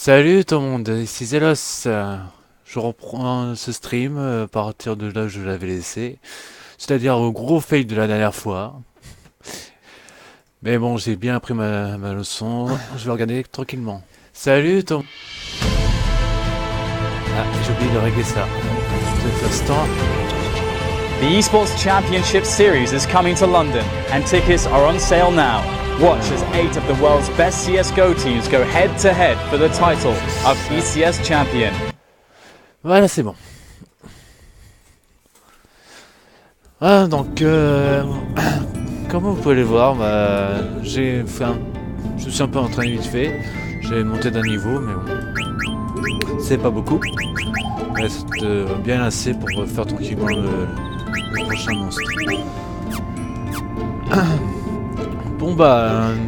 Salut tout le monde, ici Zelos. Je reprends ce stream à partir de là où je l'avais laissé, c'est-à-dire au gros fail de la dernière fois. Mais bon, j'ai bien appris ma leçon, je vais regarder tranquillement. Salut tout le monde. Ah, j'ai oublié de régler ça. Petit instant. The Esports Championship Series is coming to London, and tickets are on sale now. Watch as 8 of the world's best CSGO teams go head-to-head for the title of ECS Champion. Voilà, c'est bon. Ah, donc, comme vous pouvez le voir, je me suis un peu entraîné vite fait. J'ai monté d'un niveau, mais bon, c'est pas beaucoup. Il reste bien assez pour faire tranquillement le prochain monstre. Bon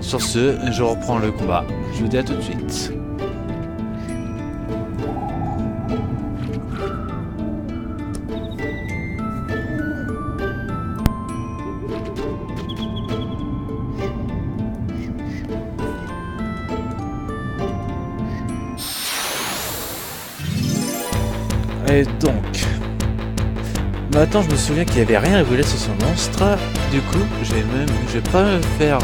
sur ce, je reprends le combat. Je vous dis à tout de suite. Et donc, maintenant je me souviens qu'il n'y avait rien révélé sur ce monstre. Du coup, je vais pas me faire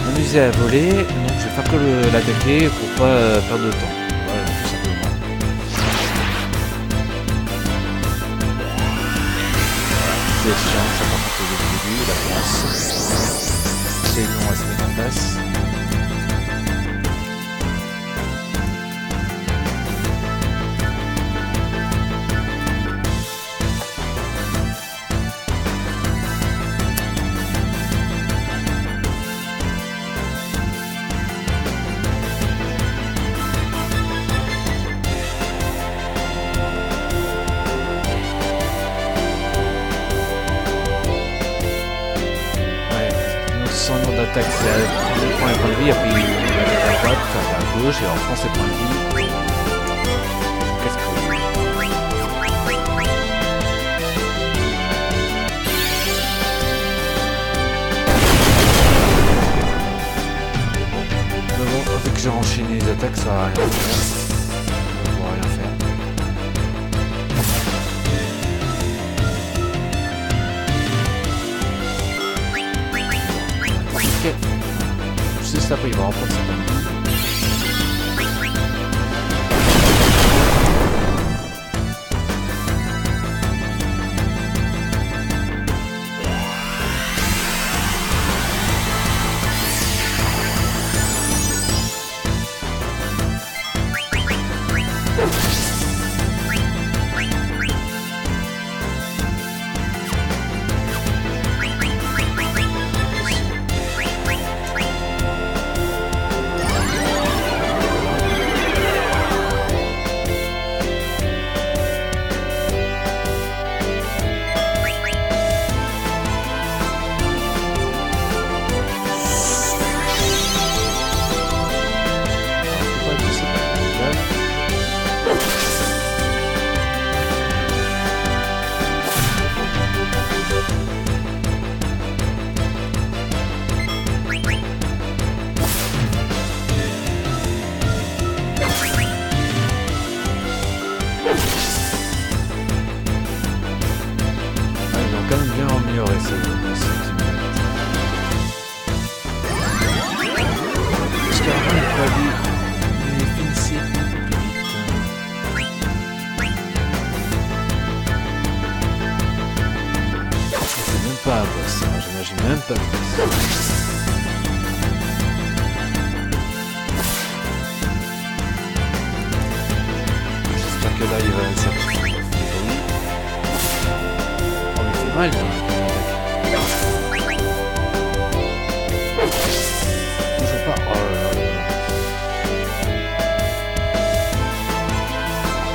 m'amuser à voler, donc je vais faire que l'attaquer pour pas perdre de temps. Voilà, tout simplement. C'est chiant, ça par contre au début, la place. C'est long à se mettre en place. Son nom d'attaque c'est à point et point de vie, et puis il va être à droite, enfin à gauche, et en France c'est point de vie. Qu'est-ce que mais bon, vu que j'ai enchaîné les attaques, ça va rien faire. On va pouvoir rien faire. Ok. Juste après, il va reprendre sa pomme. Quand même bien amélioré ce parce qu'avant il fallait les finissez beaucoup plus vite. C'est même pas un boss, hein. J'imagine même pas le boss. J'espère que là il va s'appliquer. Mal, toujours pas. Oh là là.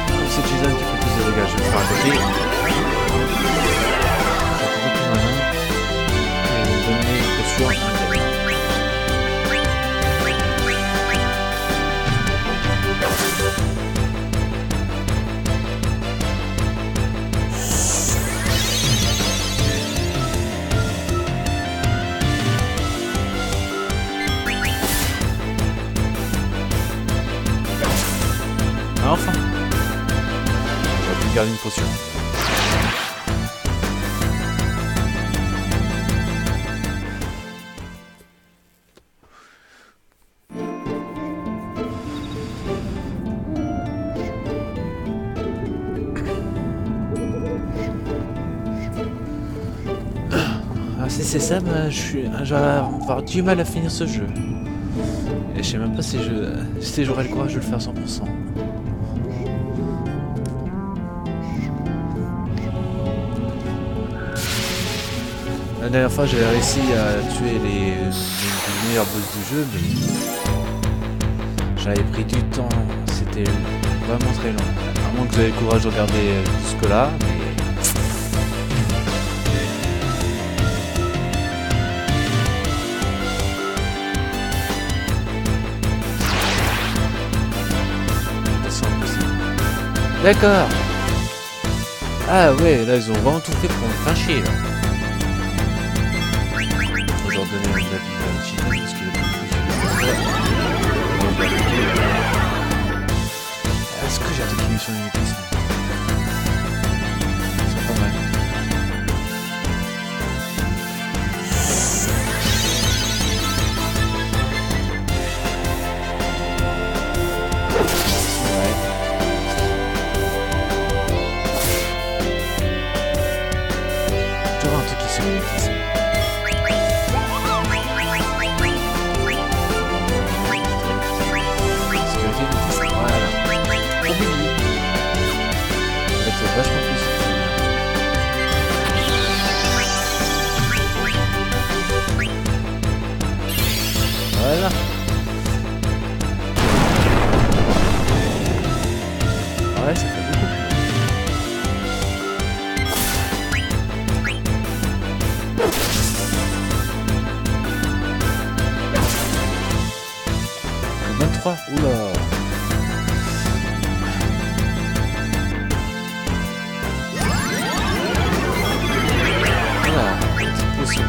Comme c'est utilisé un petit peu plus de dégâts, je vais me faire attaquer. C'est beaucoup plus malin. Et me donner une posture incroyable. garder une potion. Si c'est ça, bah, je vais avoir du mal à finir ce jeu. Et je sais même pas si j'aurai le courage de le faire à 100%. La dernière fois, j'avais réussi à tuer les meilleurs boss du jeu, mais j'avais pris du temps. C'était vraiment très long. À moins que vous ayez le courage de regarder jusque-là, mais... D'accord. Ah ouais, là ils ont vraiment tout fait pour me faire chier là. Faut leur donner un avis Chine parce qu'il a plus de Est-ce que j'ai attaqué une mission limitée ça? C'est pas mal. Voilà. Ouais, ça fait beaucoup. Le 23, oula. Voilà, c'est possible.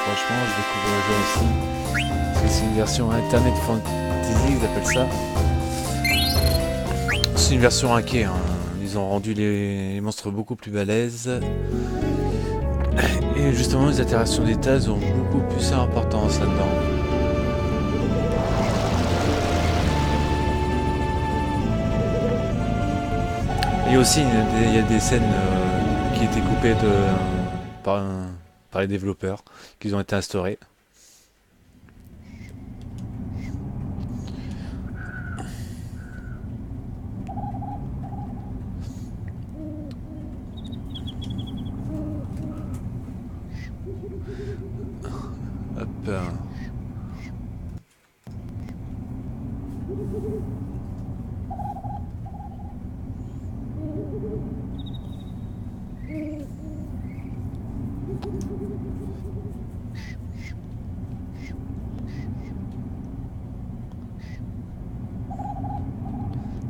Franchement, je découvre le jeu aussi. C'est une version Internet Fantasy, ils appellent ça. C'est une version hackée, hein. Ils ont rendu les monstres beaucoup plus balèzes. Et justement, les interactions des tasses ont beaucoup plus d'importance là-dedans. Et aussi, il y a des scènes qui étaient coupées par les développeurs, qui ont été instaurées. Hop.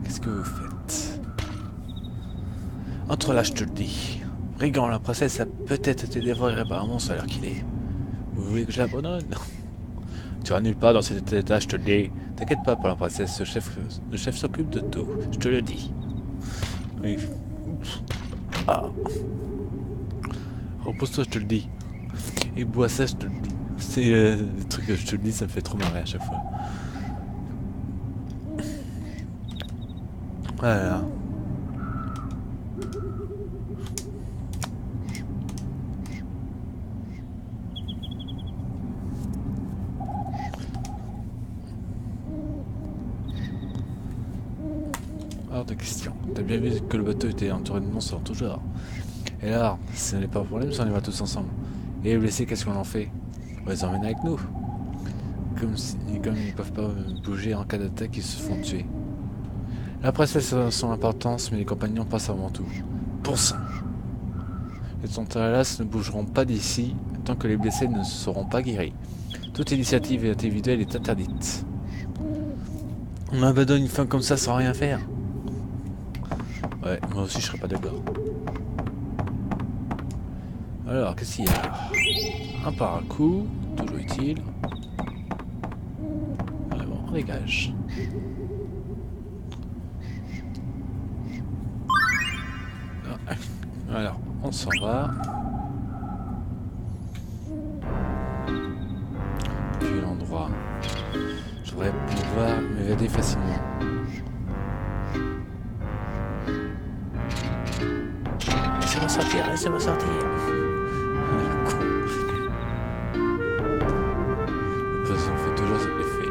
Qu'est-ce que vous faites? Entre là, je te le dis. Brigand, la princesse a peut-être été dévorée par un monstre à l'heure qu'il est. Vous voulez que je l'abandonne? Tu iras nulle part dans cet état, je te le dis. T'inquiète pas pour la princesse, le chef s'occupe de tout, je te le dis. Oui. Ah. Repose-toi, je te le dis. Et bois ça, je te le dis. C'est des trucs que je te le dis, ça me fait trop marrer à chaque fois. Voilà. Hors de question. T'as bien vu que le bateau était entouré de monstres toujours. Et alors, ce n'est pas un problème si on y va tous ensemble. Et les blessés, qu'est-ce qu'on en fait? On les emmène avec nous. Comme ils peuvent pas bouger en cas d'attaque, ils se font tuer. La princesse a son importance, mais les compagnons passent avant tout. Pour ça. Les Tontalas ne bougeront pas d'ici tant que les blessés ne seront pas guéris. Toute initiative individuelle est interdite. On abandonne une femme comme ça sans rien faire. Ouais, moi aussi je serais pas d'accord. Alors, qu'est-ce qu'il y a? Un paracoup, toujours utile. Allez, bon, on dégage. Alors, on s'en va. Puis l'endroit. Je devrais pouvoir m'évader facilement. Laissez-moi sortir, laissez-moi sortir. De toute façon, on fait toujours cet effet.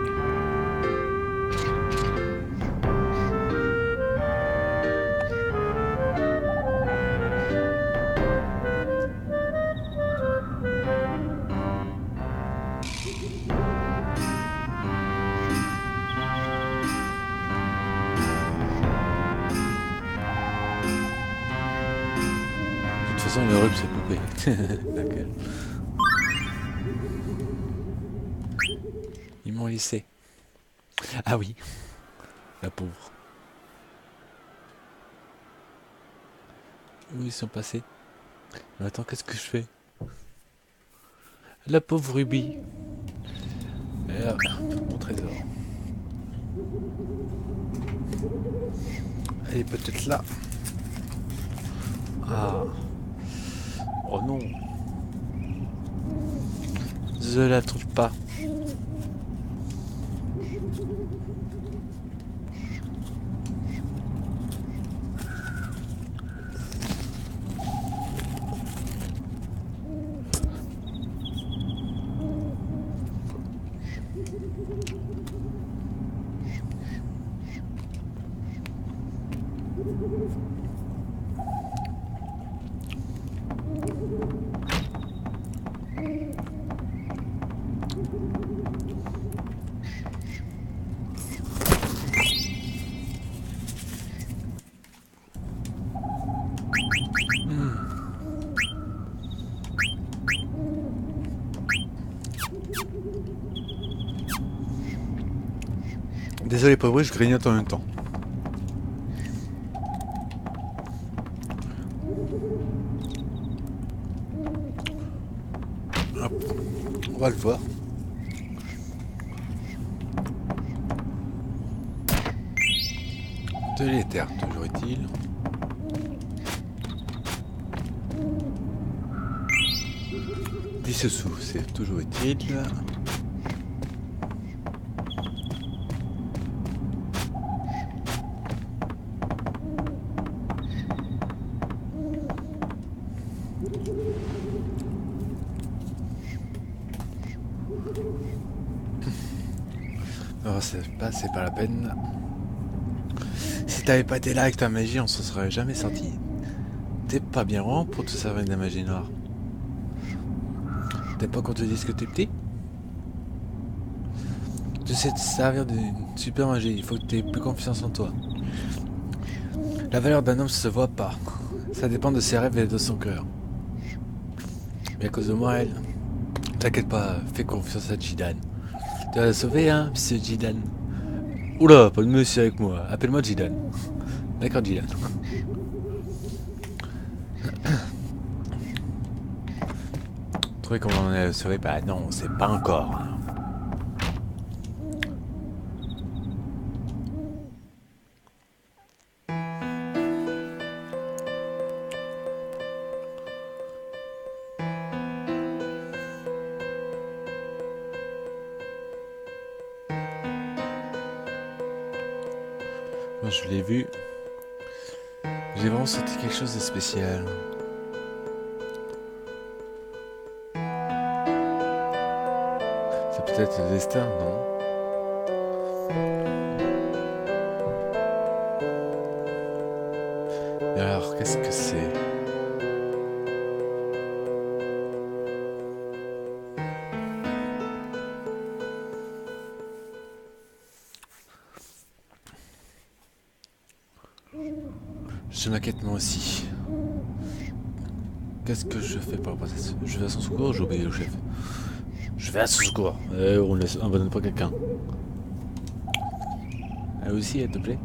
De toute façon, le rub s'est coupé. D'accord. Ils m'ont laissé. Ah oui, la pauvre. Où ils sont passés? Mais attends, qu'est-ce que je fais? La pauvre Ruby. Et là, mon trésor. Elle est peut-être là. Ah. Oh non. Je la trouve pas. Désolé pour le bruit, je grignote en même temps. Hop. On va le voir. De l'éther, toujours utile. Dissous, c'est toujours utile. Alors c'est pas la peine. Si t'avais pas été là avec ta magie, on s'en serait jamais sorti. T'es pas bien rond pour te servir de la magie noire. T'aimes pas qu'on te dise que t'es petit? Tu sais te servir d'une super magie, il faut que t'aies plus confiance en toi. La valeur d'un homme se voit pas. Ça dépend de ses rêves et de son cœur. Mais à cause de moi, elle... T'inquiète pas, fais confiance à Jidan. Tu vas la sauver, hein, monsieur Jidan? Oula, pas de monsieur avec moi. Appelle-moi Jidan. D'accord, Jidan. Trouvez comment on est sauvé? Bah non, c'est pas encore. Hein. Moi, je l'ai vu. J'ai vraiment senti quelque chose de spécial. C'est peut-être le destin, non? Et alors, qu'est-ce que c'est? Je m'inquiète moi aussi. Qu'est-ce que je fais pour la princesse? Je vais à son secours ou j'obéis au chef? Je vais à son secours. On laisse abandonne pas quelqu'un. Elle aussi, elle te plaît?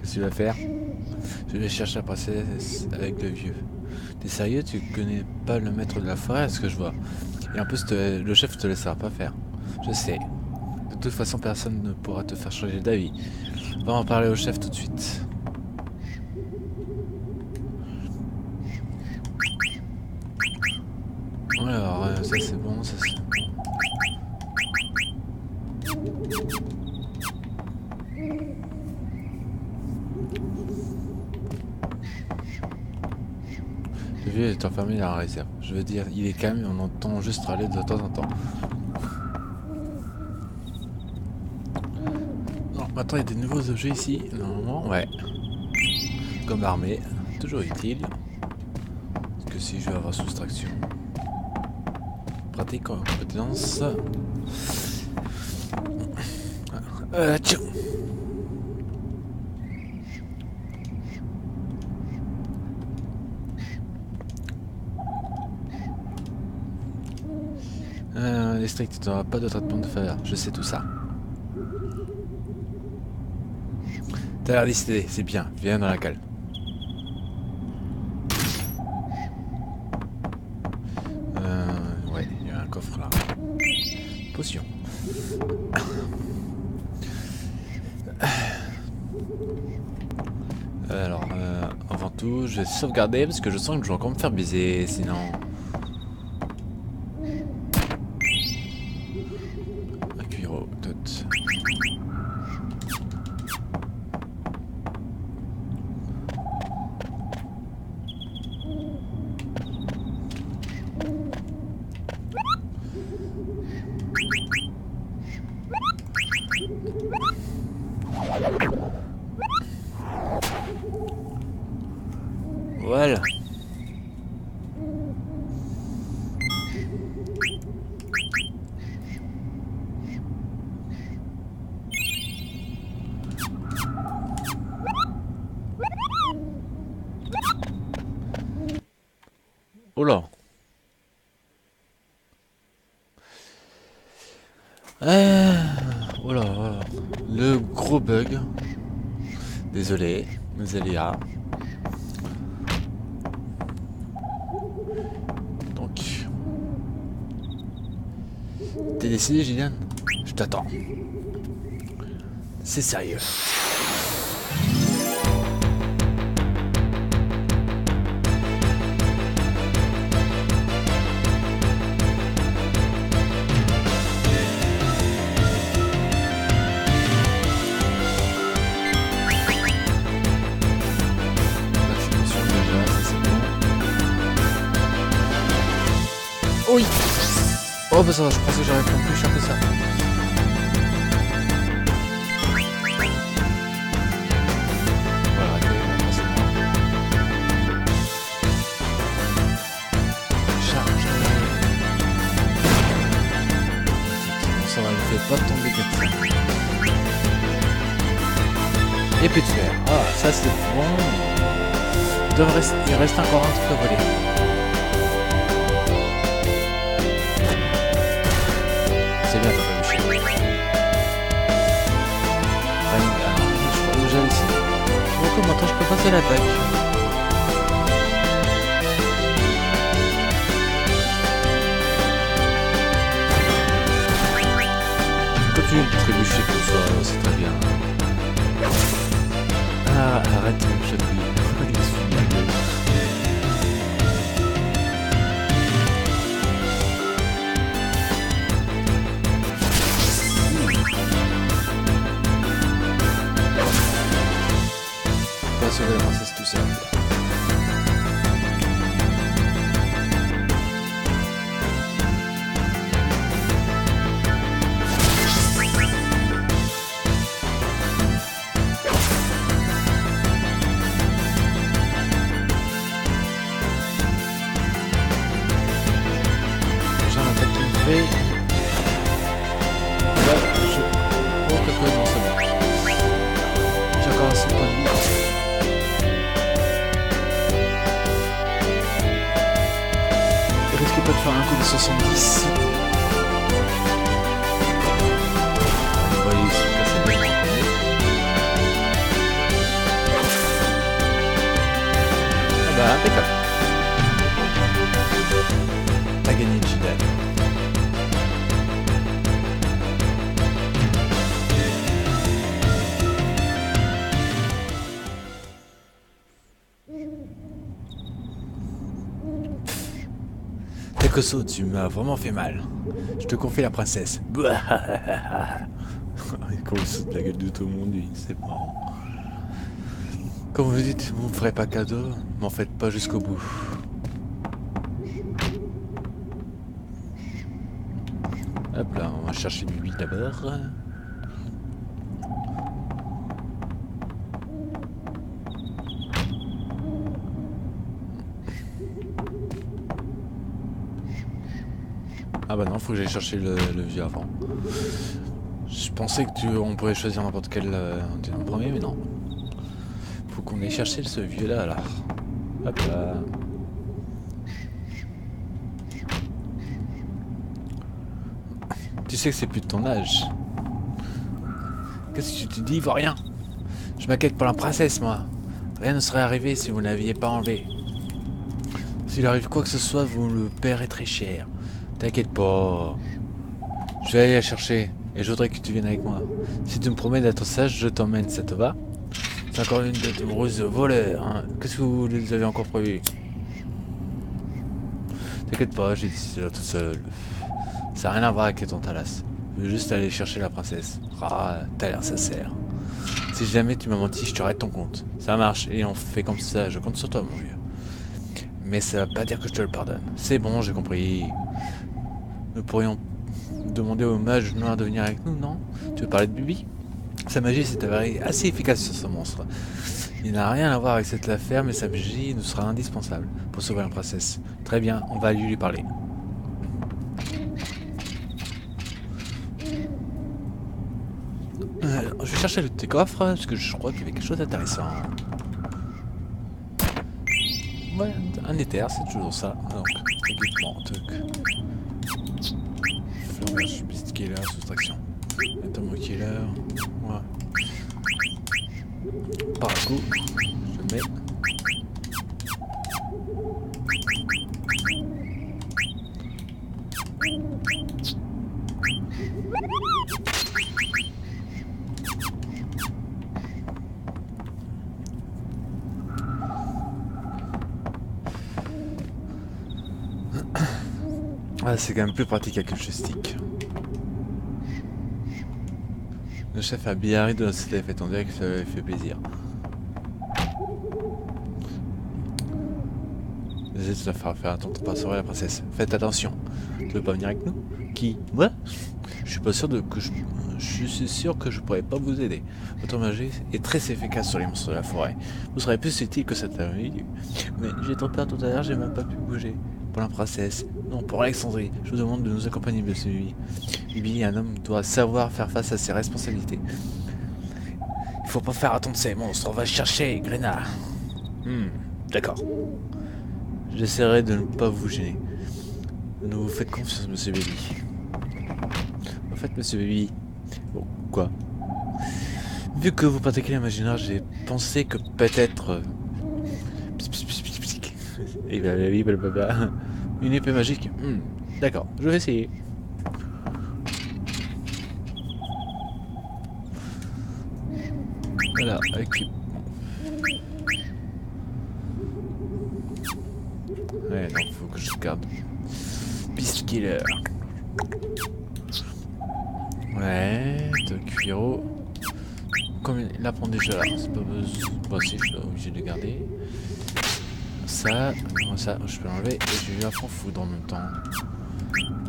Qu'est-ce que tu vas faire? Je vais chercher la princesse avec le vieux. T'es sérieux? Tu connais pas le maître de la forêt, à ce que je vois? Et en plus, le chef te laissera pas faire. Je sais. De toute façon, personne ne pourra te faire changer d'avis. Va en parler au chef tout de suite. Alors, ça c'est bon, ça c'est... Le vieux est enfermé dans la réserve. Je veux dire, il est calme et on entend juste râler de temps en temps. Non, maintenant il y a des nouveaux objets ici, normalement, ouais. Comme l'armée, toujours utile. Parce que si je veux avoir soustraction. Pratique en compétence. Tiens. Les stricts, tu n'auras pas de traitement de faveur, je sais tout ça. T'as l'air décidé, c'est bien, viens dans la cale. Ouais, il y a un coffre là. Potion. Alors, avant tout, je vais sauvegarder parce que je sens que je vais encore me faire baiser, sinon... Un cuiro, tout. Voilà. Oh là. Oh là, le gros bug. Désolé, mes aléas. Donc, t'es décidé, Gillian? Je t'attends. C'est sérieux. Oui. Oh bah ça va, je pensais que j'aurais fait plus cher que ça. Voilà, forcément. Charge. Ça va, il fait pas tomber comme ça. Épée de fer. Ah, ça c'est bon. Il reste encore un truc à voler. C'est bien, t'as pas vu chier. Je crois déjà ici. Bon, comment je peux passer l'attaque? Continue de trébucher comme ça, c'est très bien. Ah, arrête de me chatouiller. Il se fout de ma gueule. fait. Ouais, oh, quelque non, c'est bon. J'ai encore assez de points de vie. Il risque pas de faire un coup de 70. Vous voyez, il se casse les dents. Ah bah, impeccable. T'as gagné le Jedi. Takoso, tu m'as vraiment fait mal. Je te confie la princesse. Quand il saute la gueule de tout le monde, lui, c'est marrant. Comme vous dites, vous me ferez pas cadeau, m'en faites pas jusqu'au bout. Hop là, on va chercher Bibi d'abord. Ah bah non, faut que j'aille chercher le vieux avant. Je pensais que on pouvait choisir n'importe quel en premier, mais non. Faut qu'on aille chercher ce vieux là alors. Hop là. Tu sais que c'est plus de ton âge. Qu'est-ce que tu te dis, Ivoirien? Je m'inquiète pour la princesse, moi. Rien ne serait arrivé si vous ne l'aviez pas enlevé. S'il arrive quoi que ce soit, vous le paierez très cher. T'inquiète pas. Je vais aller la chercher. Et je voudrais que tu viennes avec moi. Si tu me promets d'être sage, je t'emmène, ça te va? C'est encore une de tes grosses voleurs, hein. Qu'est-ce que vous avez encore prévu? T'inquiète pas, j'ai décidé là tout seul. Ça n'a rien à voir avec ton Talas. Je veux juste aller chercher la princesse. Ah, t'as l'air sincère. Si jamais tu m'as menti, je te règle ton compte. Ça marche, et on fait comme ça, je compte sur toi, mon vieux. Mais ça va pas dire que je te le pardonne. C'est bon, j'ai compris. Nous pourrions demander au mage noir de venir avec nous, non? Tu veux parler de Bibi? Sa magie s'est avérée assez efficace sur ce monstre. Il n'a rien à voir avec cette affaire, mais sa magie nous sera indispensable pour sauver la princesse. Très bien, on va lui parler. Je vais chercher le petit coffre, parce que je crois qu'il y avait quelque chose d'intéressant. Ouais, un éther, c'est toujours ça. Donc, équipement, flamage, beast killer, soustraction. Atomo killer, ouais. Par un coup, je le mets. Ah, c'est quand même plus pratique avec le joystick. Le chef a bien ri de notre fait, on dirait que ça lui fait plaisir. Désolé, tu dois faire attention de pas sauver la princesse. Faites attention. Tu veux pas venir avec nous? Qui? Moi? Je suis pas sûr que je suis sûr que je pourrais pas vous aider. Votre magie est très efficace sur les monstres de la forêt. Vous serez plus utile que cet individu. Mais j'ai trop peur tout à l'heure, j'ai même pas pu bouger. Pour la princesse, non, pour Alexandrie, je vous demande de nous accompagner, monsieur Bibi. Bibi, un homme doit savoir faire face à ses responsabilités. Il faut pas faire attendre ces monstres, on va chercher, Gréna. D'accord. J'essaierai de ne pas vous gêner. Nous vous faites confiance, monsieur Bibi. En fait, monsieur Bibi... Bon, quoi? Vu que vous pratiquez l'imaginaire, j'ai pensé que peut-être... Une épée magique. D'accord, je vais essayer. Voilà, équipement. Ouais, non, faut que je garde. Beast Killer. Ouais, de cuiro. Comme il la prend déjà là, c'est pas besoin. Bon, si, je suis obligé de le garder. Ça, je peux l'enlever et je vais lui apprendre foudre en même temps.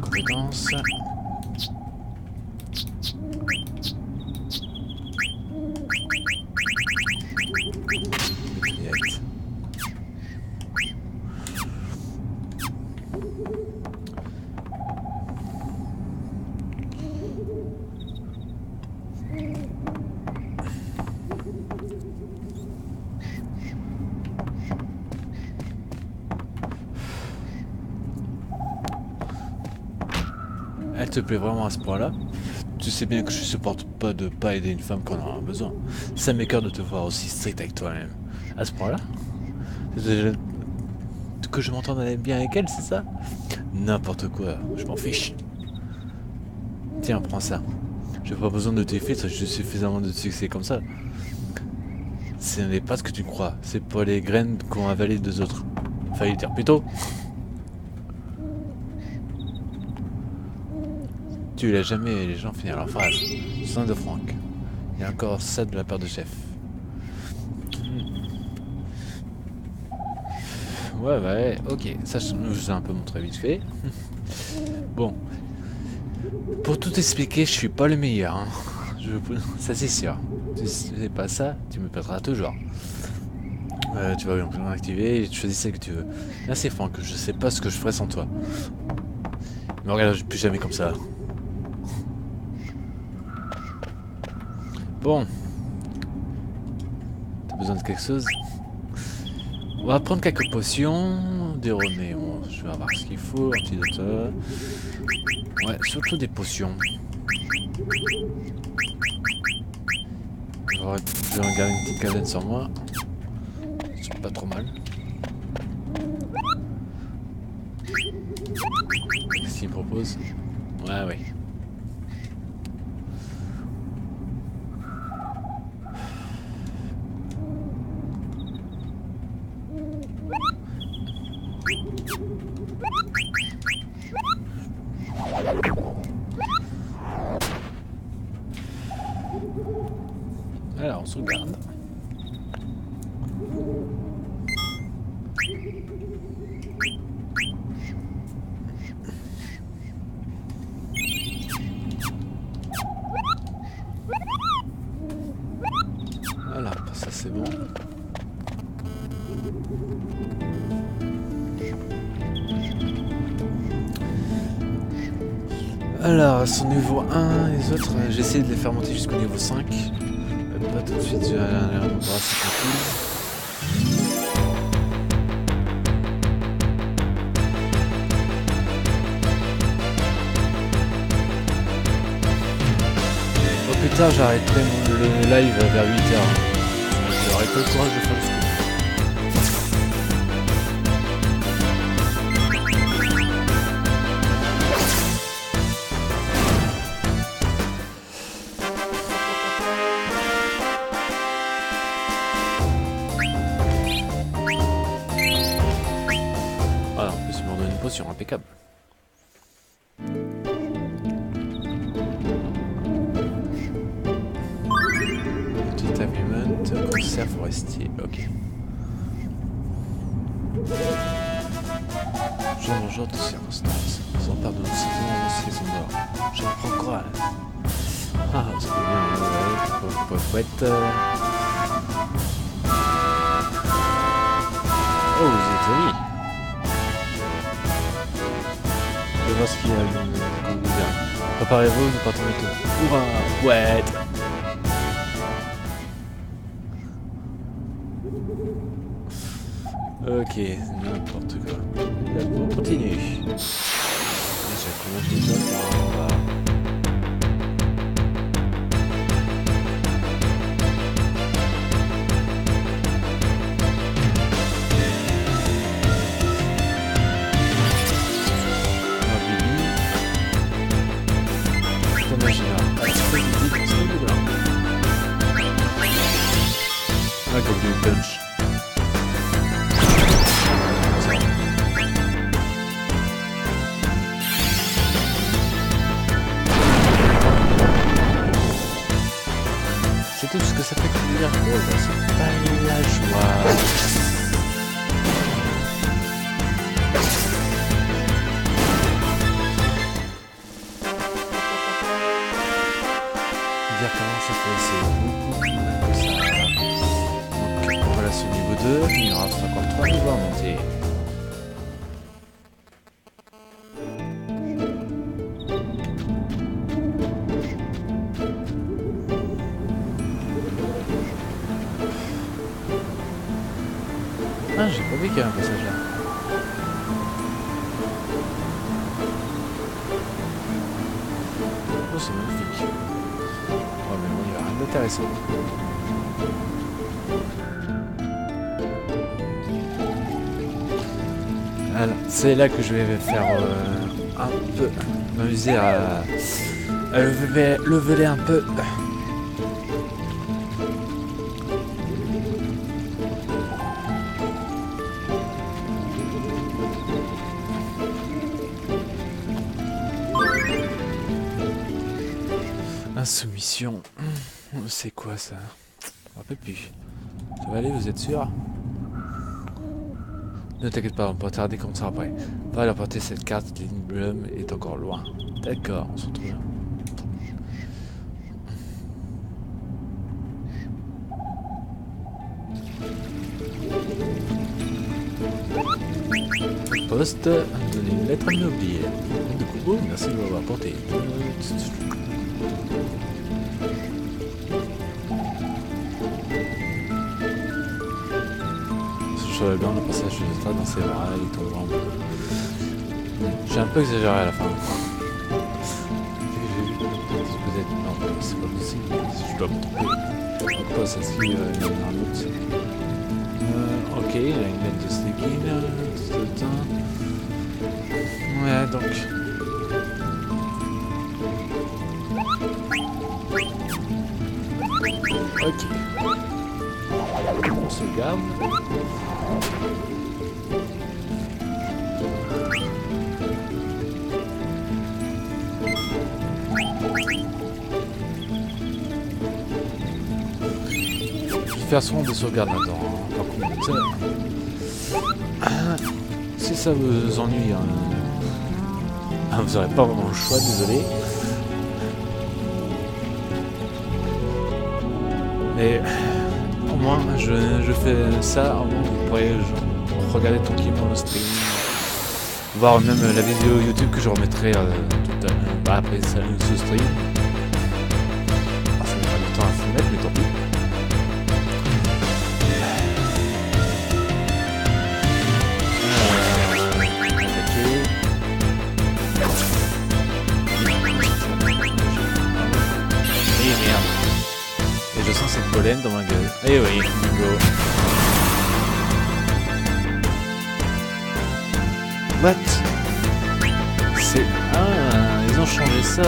Compétence. Elle te plaît vraiment à ce point-là. Tu sais bien que je supporte pas de pas aider une femme quand on en a besoin. Ça m'écoeure de te voir aussi strict avec toi-même. À ce point-là? Que je m'entendais bien avec elle, c'est ça? N'importe quoi, je m'en fiche. Tiens, prends ça. J'ai pas besoin de tes filtres, j'ai suffisamment de succès comme ça. Ce n'est pas ce que tu crois, c'est pas les graines qu'ont avalé deux autres. Fallait dire plutôt. Tu l'as jamais les gens finir leur phrase. Sein de Franck. Il y a encore ça de la part de chef. Ouais, ok. Ça, je vous ai un peu montré vite fait. Bon. Pour tout expliquer, je suis pas le meilleur. Hein. Ça, c'est sûr. Si c'est pas ça, tu me perdras toujours. Tu vas bien activer et tu choisis celle que tu veux. Là, c'est Franck. Je sais pas ce que je ferais sans toi. Mais regarde, plus jamais comme ça. Bon. T'as besoin de quelque chose? On va prendre quelques potions. Des remets. Bon, je vais avoir ce qu'il faut. Antidote. Ouais, surtout des potions. Je vais regarder une petite caserne sur moi. C'est pas trop mal. Qu'est-ce qu'il me propose? Ouais. Alors, on se regarde. Voilà, ça c'est bon. Alors, son niveau 1, les autres, j'ai essayé de les faire monter jusqu'au niveau 5. Pas tout de suite, j'ai l'air de voir assez tranquille. Au plus tard, j'arrêterai le live vers 8h. J'aurai pas le courage de faire le scoop. Impeccable. Petit aviement, concert forestier, ok. Genre de circonstances. Ils ont peur de nos saisons saison d'or. J'en prends quoi? Ah, c'est bien, ouais. Poète. Oh, vous êtes amis. Je vais voir ce qu'il y a comme bien. Préparez-vous, nous partons bientôt. Pour un poète. Ok, n'importe quoi. On continue. Déjà, comment je dis ça? Comme du punch. C'est tout ce que ça fait que dire. Oh, bah, c'est pas la joie. Dire comment ça fait, c'est beaucoup plus mal que ça. Donc voilà ce niveau 2, il y aura encore 3 niveaux à monter. Ah, j'ai pas vu qu'il y avait un passage là. franchement c'est magnifique. Ouais mais bon, il n'y a rien d'intéressant. Alors, c'est là que je vais faire un peu m'amuser à leveler un peu. Insoumission. C'est quoi ça? Je me rappelle plus. Ça va aller, vous êtes sûr? Ne t'inquiète pas, on peut retarder comme ça après. Va leur porter cette carte, Lindblum est encore loin. D'accord, on se retrouve là. Poste, donner une lettre à oubliée. De Kubo, merci de m'avoir porté. Je savais bien le passage de stade dans ses bras, il tombe en bas. J'ai un peu exagéré à la fin. Peut-être, non, c'est pas possible. Je dois me tromper. Pourquoi ça se lit un autre? Ok, il a une lettre de Sneakin. Ouais, donc. Ok. On se garde. Je vais faire souvent des sauvegardes maintenant. Par contre, si ça vous ennuie, vous n'aurez pas vraiment le choix, désolé. Mais au moins, je fais ça, au moins vous pourrez regarder tranquillement le stream. Voir même la vidéo YouTube que je remettrai après ce stream. Ça mettra du temps à se mettre, mais tant pis. Je sens cette pollen dans ma gueule. Eh oui, bingo. What? C'est... Ah, ils ont changé ça.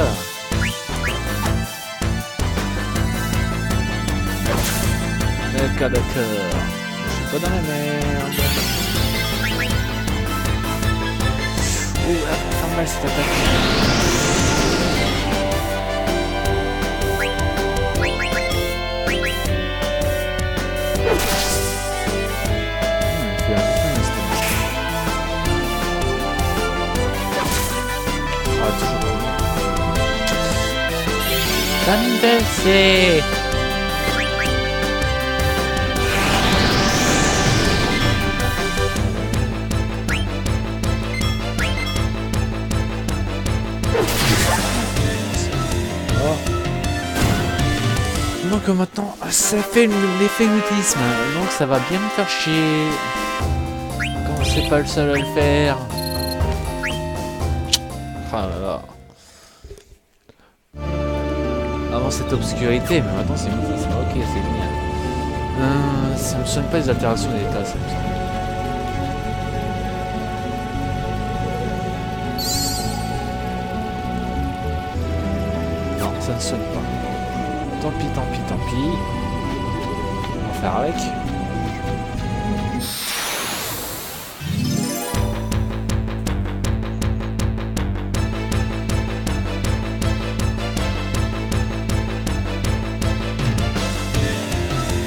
D'accord, d'accord. Je suis pas dans la merde. Oh, elle va faire mal cette attaque. Fantasy! Oh. Donc maintenant, ça fait l'effet mutisme, donc ça va bien me faire chier. Quand c'est pas le seul à le faire. Ah là là. Avant c'était obscurité, mais maintenant c'est mutisme. Ok, c'est génial. Ça me sonne pas les altérations d'état, ça me semble. Non, ça ne sonne pas. Tant pis, tant pis, tant pis. On va faire avec.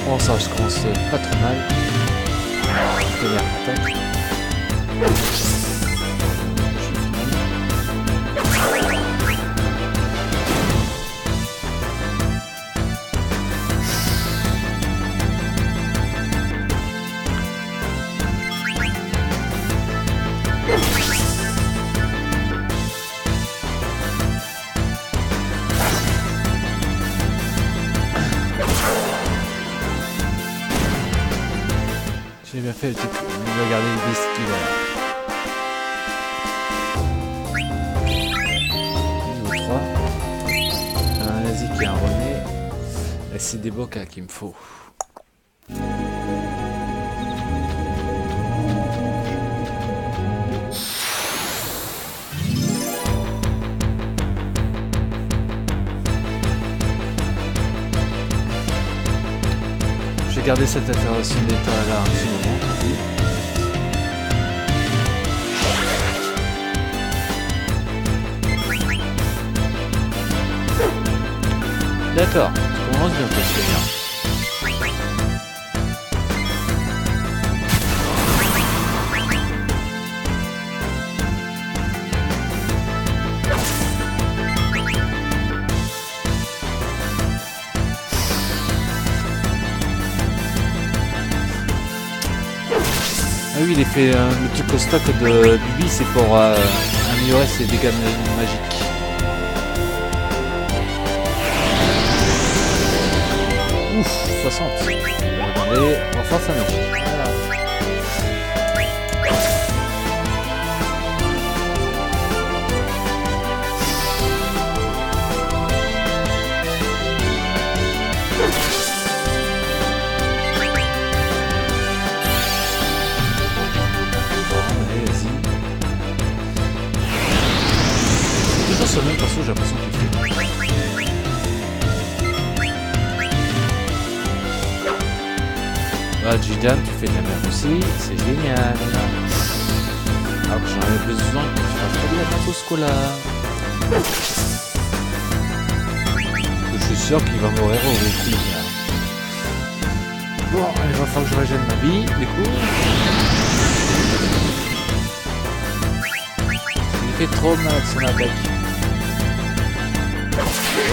Bon, ça je commence pas trop mal. Première attaque. J'ai bien fait le titre, on va regarder les vestiges. Niveau 3. c'est des bocas qu'il me faut. Je vais garder cette intervention d'état là un petit moment. D'accord, on commence bien, c'est bien. Ah oui, l'effet, le truc au stock de Bibi, c'est pour améliorer ses dégâts magiques. Ouf, 60. Allez, enfin ça marche. Voilà. Sur le même perso, j'ai l'impression qu'il fait. Ah, Jidan, tu fais de la merde aussi, c'est génial. Alors que j'en avais besoin que tu fasses pas de la merde au scola. Je suis sûr qu'il va mourir au récit. Bon, il va falloir que je régène ma vie, du coup. Il fait trop mal son attaque.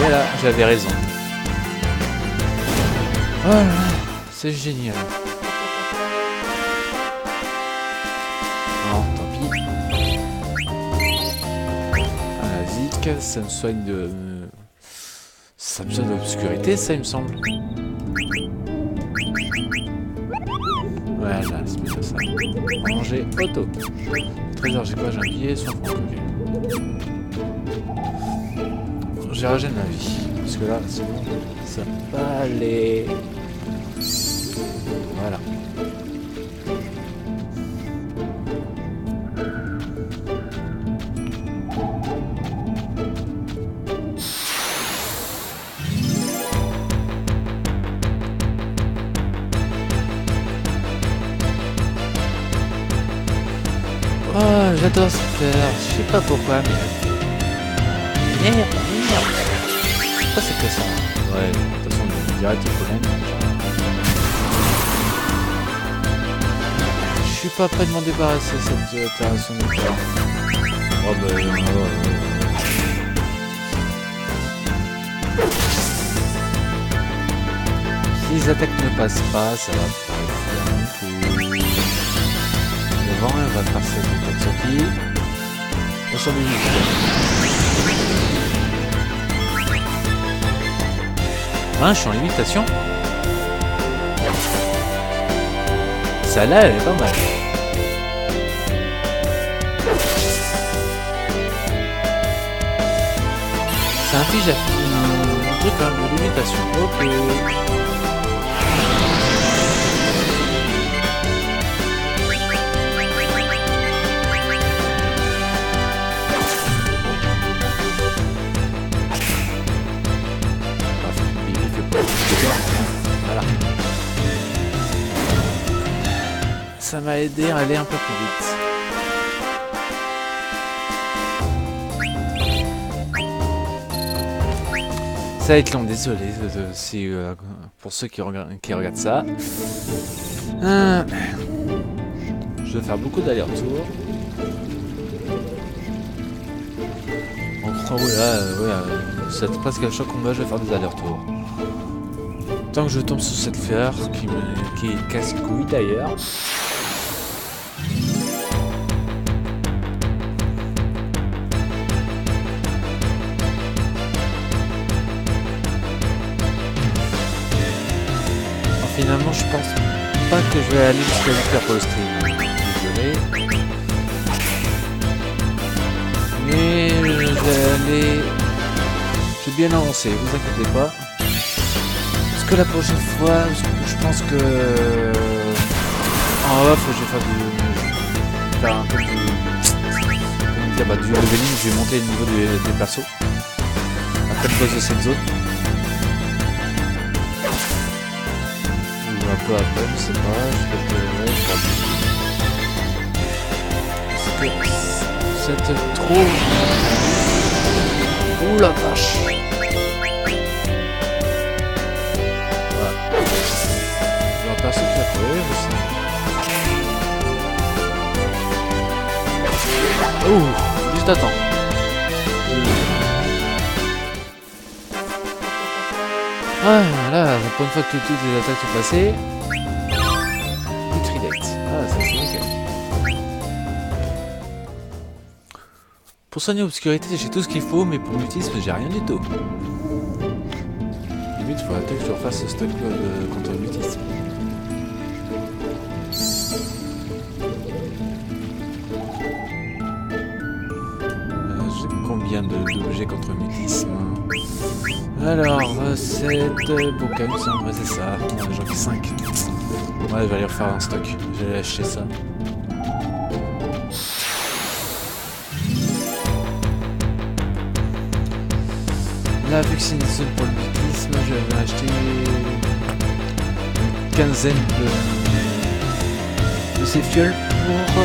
Voilà, j'avais raison. Voilà, c'est génial. Non, tant pis. Ah, Zik, ça me soigne de... Ça me soigne de l'obscurité, ça, il me semble. Voilà, c'est bien ça. Manger auto. Trésor, j'ai quoi? J'ai un billet, soit franc. J'ai régène ma vie, parce que là, c'est bon, ça va aller. Voilà. Oh, j'adore ce faire, je sais pas pourquoi, mais... Merde. Pourquoi c'est que ça? Ouais, de toute façon, direct au pollen. Je suis pas prêt de m'en débarrasser, cette itération de cœur. Oh bah Si les attaques ne passent pas, ça va pas le faire non plus. Le vent, elle va faire cette attaque sur qui? Sur les hein, je suis en limitation. Celle-là, elle est pas mal. Ça inflige un truc quand même de limitation. Ok. Voilà. Ça m'a aidé à aller un peu plus vite. Ça va être long, désolé si, pour ceux qui regardent ça. Je vais faire beaucoup d'allers-retours. En gros, là, c'est presque à chaque combat, je vais faire des allers-retours. Tant que je tombe sur cette fleur qui casse couille d'ailleurs. Finalement, je pense pas que je vais aller jusqu'à la faire pour le stream. Désolé. Mais je vais aller... J'ai bien avancé, vous inquiétez pas. Parce que la prochaine fois, je pense que en off, je vais faire un peu du, comment dire, du leveling. Je vais monter le niveau des persos après le boss de cette zone. Ou un peu après, je sais pas. C'était trop. Ouh la vache. Voilà. J'ai un perso qui a trouvé aussi. Oh, juste attends. Ah là, pour une fois que toutes les attaques sont passées. Utridate. Ah, ça c'est nickel. Pour soigner l'obscurité, j'ai tout ce qu'il faut, mais pour mutisme, j'ai rien du tout. Limite, il faudrait peut-être que je refasse ce stock contre le mutisme. J'ai combien d'objets contre le mutisme? Alors, 7 bouquins, il me semble, c'est ça. J'en ai 5. Ouais, je vais aller refaire un stock. Je vais aller acheter ça. Là, vu que c'est une zone pour le mutisme, je vais acheter une quinzaine de ces fioles pour...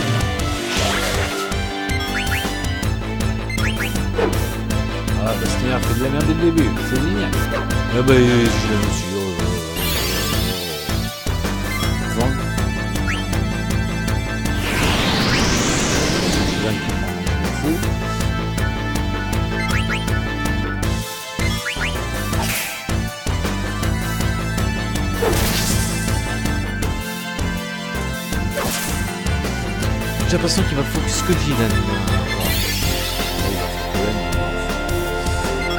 Ah bah Sneer fait de la merde dès le début, c'est génial. Ah bah je la mesure. Vendre. Je m'en fous. J'ai l'impression qu'il va focus que Dylan.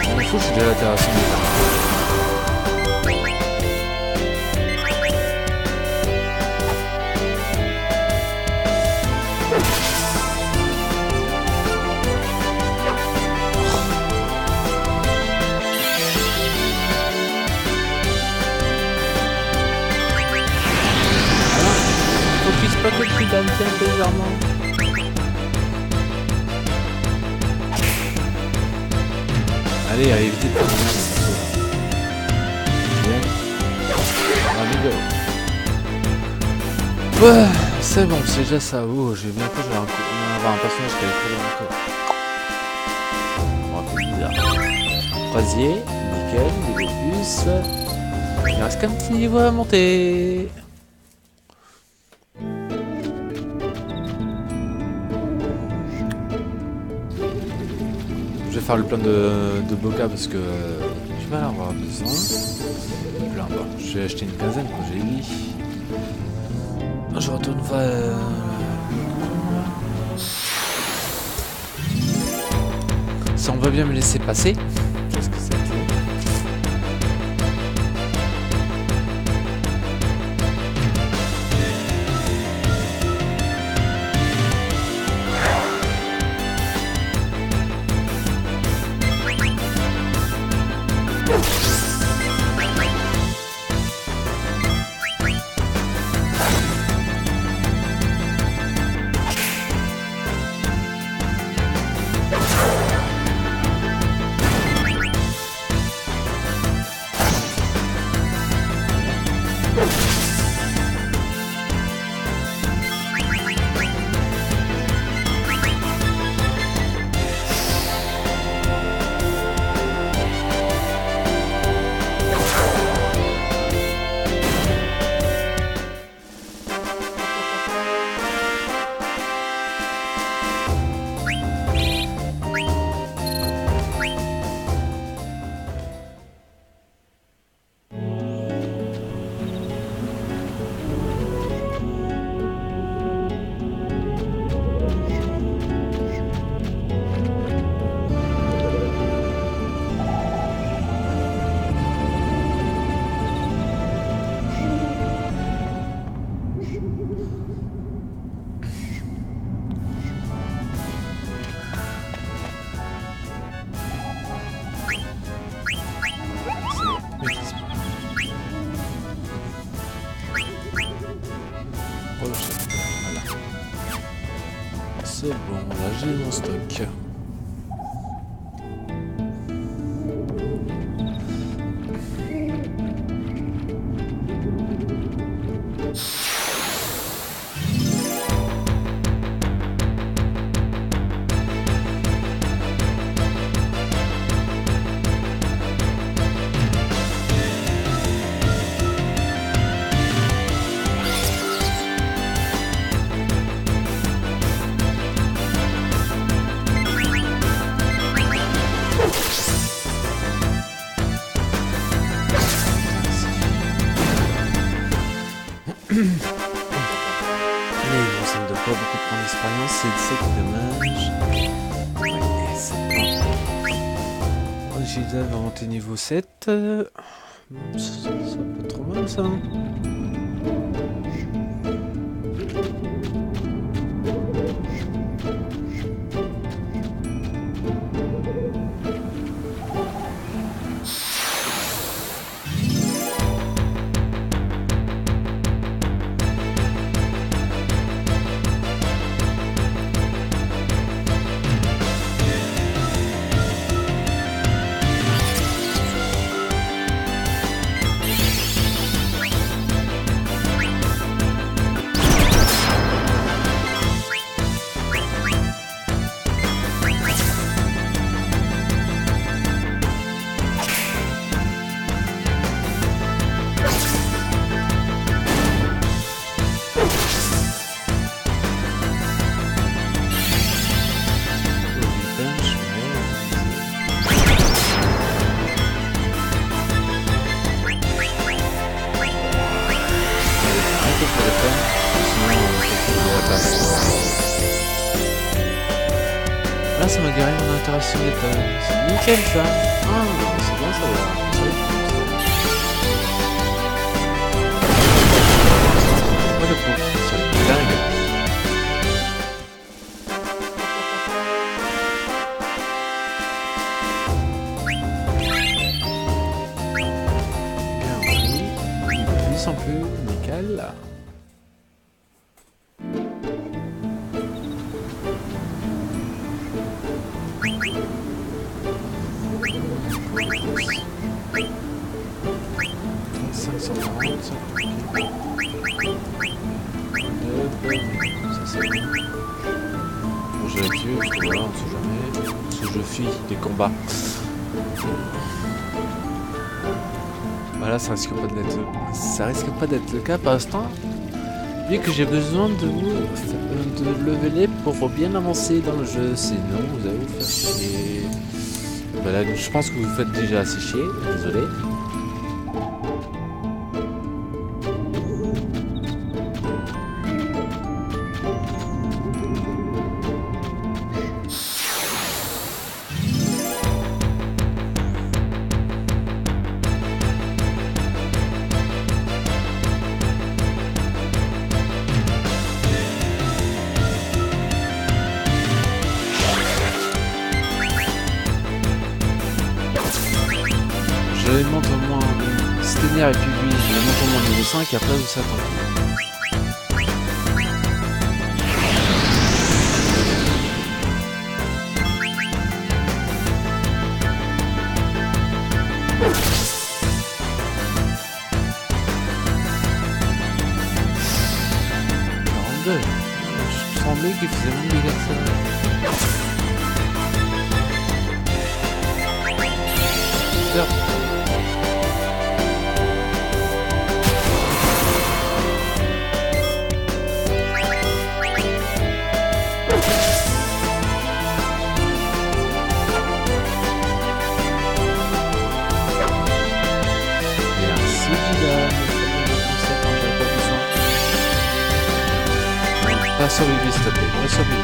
Je m'en fous, je suis déjà à la terrasse. Focus pas que Dylan, tiens, légèrement. Allez, à éviter de prendre un ouais, c'est bon, c'est déjà ça. Oh, j'ai bientôt avoir un personnage qui a écrit dans le corps. On va faire bizarre. Croisier, nickel, des opus. Il reste qu'un petit niveau à monter. Je vais faire le plein de Boca parce que je vais en avoir besoin. Plein, bon, je vais acheter une quinzaine comme j'ai dit. Je retourne voir. Ça, on va bien me laisser passer. Qu'est-ce que c'est? C'est bon, là j'ai mon stock. Mais bon, ça me donne pas beaucoup de points d'expérience, c'est dommage. Ouais, c'est bon. Gilda va monter niveau 7. Ça pas trop mal ça. Là, ça m'a guéri mon interaction d'état. C'est nickel ça. Ah, c'est bien ça va. Oh le pauvre, c'est dingue. Bien pris. Plus sans plus, nickel. Bon, je vais la tuer parce que voilà, on sait jamais. Parce que je fuis des combats. Voilà, ça risque pas d'être le cas pour l'instant. Vu que j'ai besoin de leveler pour bien avancer dans le jeu. Sinon, vous allez vous faire chier. Voilà, je pense que vous faites déjà assez chier. Désolé. Je monte au moins Stenir et puis lui, je monte au moins niveau 5 et après vous s'attendez. Je semblait qu'il faisait moins de dégâts que ça. Super. Pas sur Bibi, s'il te plaît. Pas sur Bibi.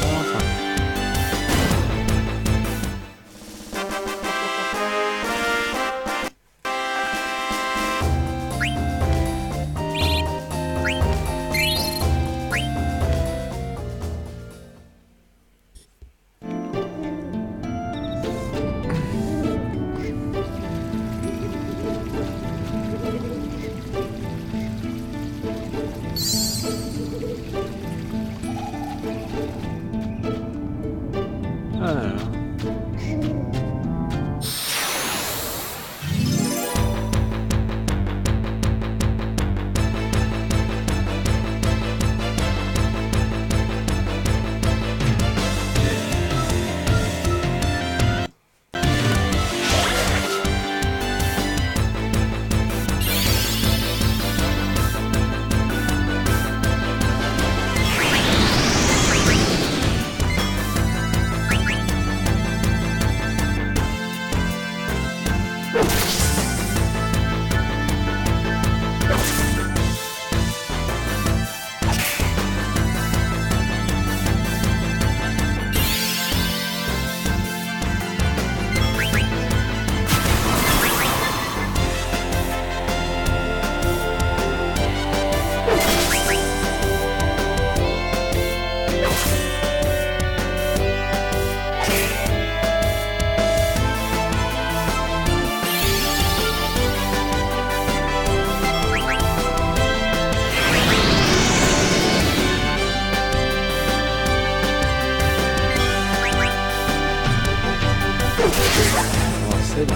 Enfin. bon.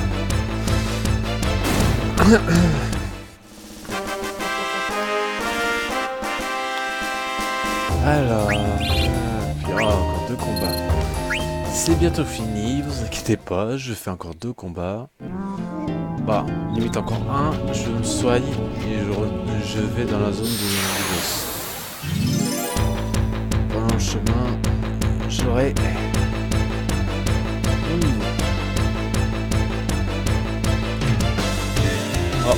Alors, puis encore 2 combats. C'est bientôt fini, vous inquiétez pas, je fais encore 2 combats. Bah, limite encore un, je me soigne et je vais dans la zone du boss. Pendant le chemin, j'aurai... Oh oh.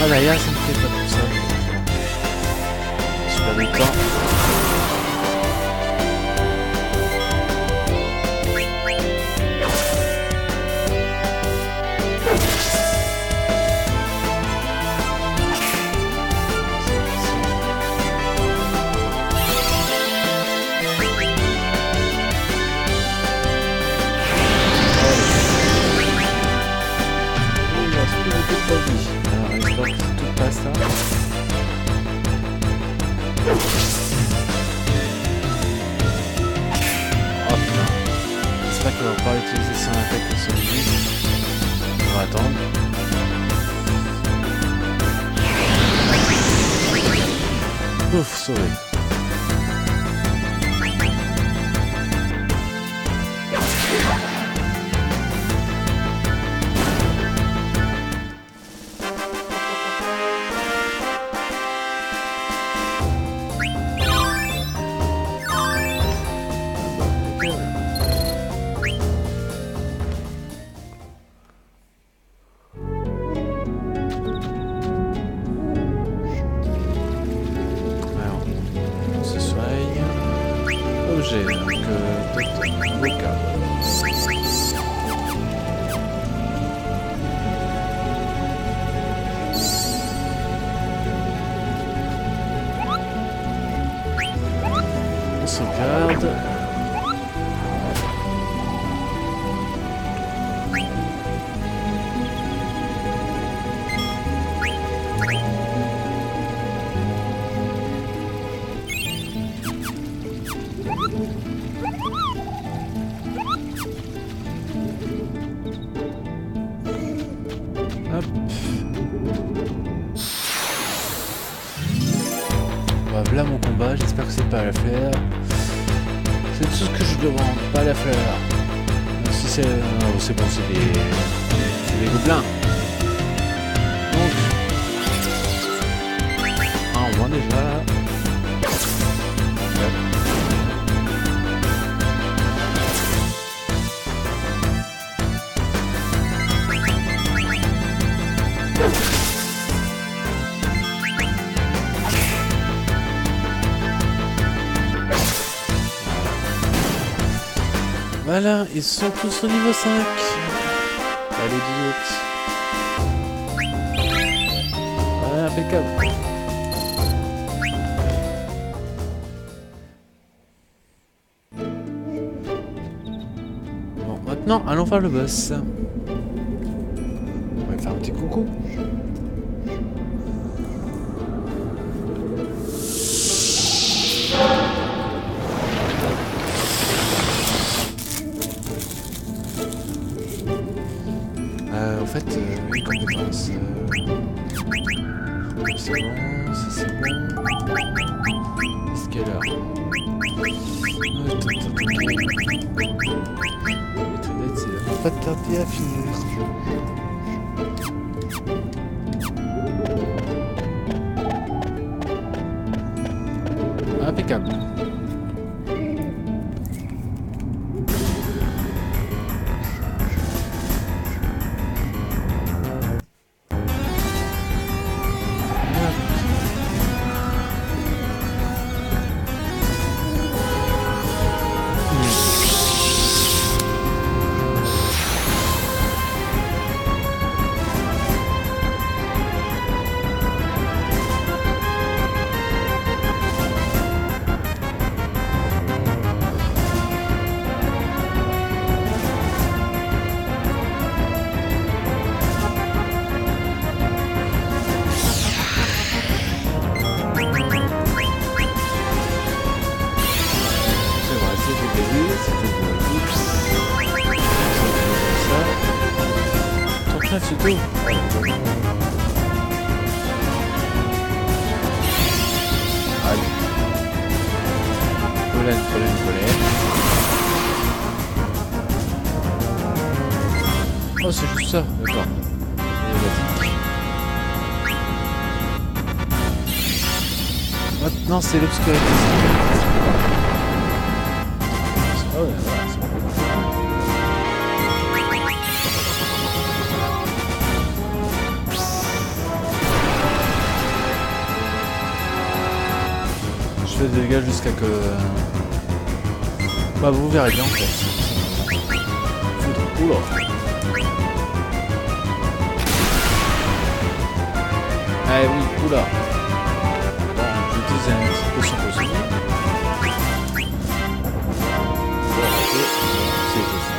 Ah d'ailleurs, ça me fait pas tout ça. Je perds du temps. Ça. Oh putain. J'espère qu'il va pas utiliser son attaque pour celui-ci. On va attendre. Ouf, sauvé. Objet, donc peut-être vocal. On sauvegarde. Hop. Bah, voilà mon combat, j'espère que c'est pas à la fleur. C'est tout ce que je demande, pas à la fleur. Même si c'est... Non, c'est bon, c'est des gobelins. Donc... Ah, on voit déjà... Voilà, ils sont tous au niveau 5. Allez, dis voilà, impeccable. Bon, maintenant, allons voir le boss. On va lui faire un petit coucou. En fait, une compétence. C'est bon, ça c'est bon. Scaler. Pas tarder à finir. Impeccable. chef surtout. Allez. Pollen. Oh, c'est juste ça, d'accord. Maintenant, c'est l'obscurité. Oh, ouais, voilà, c'est bon. Je fais des dégâts jusqu'à que... Bah, vous verrez bien en fait. Foudre. Oula. Ah oui, oula. Bon, j'utilise une petite potion pour souvenir. C'est tout ça.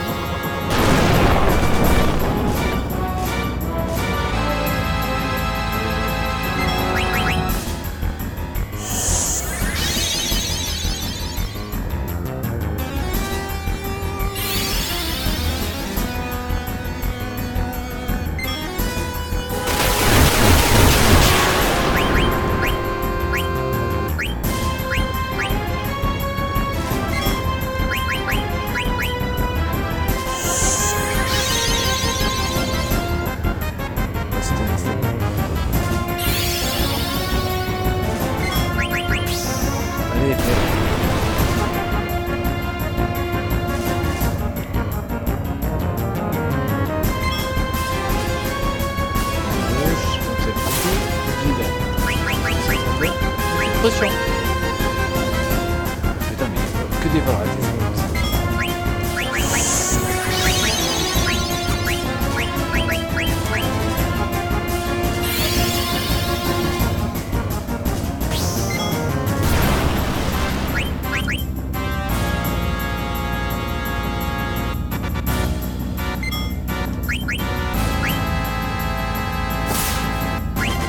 Potion. Putain, mais que des varietés.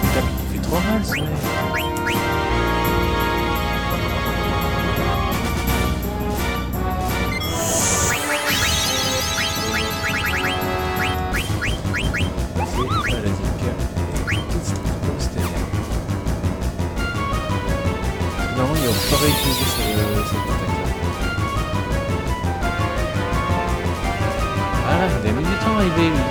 Putain, mais il fait trop mal, ce mec. Normalement, il va pas réutiliser cette attaque-là. Ah là, il a mis du temps à arriver, lui.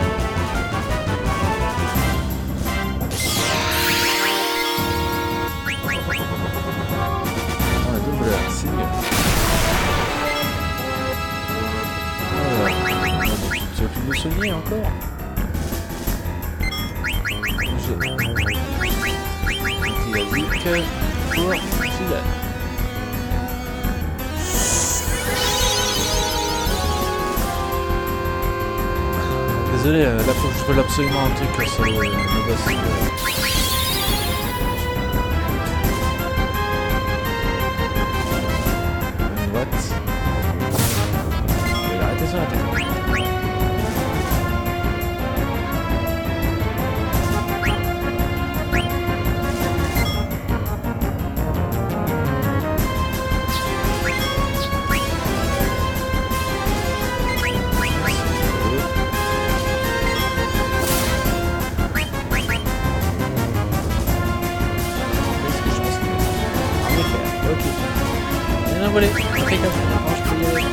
Ah, la doubleur, c'est mieux. Alors, tu vas plus me soigner encore? Anti-basique pour Zidane. Désolé, là faut que je vole absolument un truc sur le boss. Une what? Il a arrêté sur la tête. Volé. Ok, comme ça. Maintenant, je peux y aller.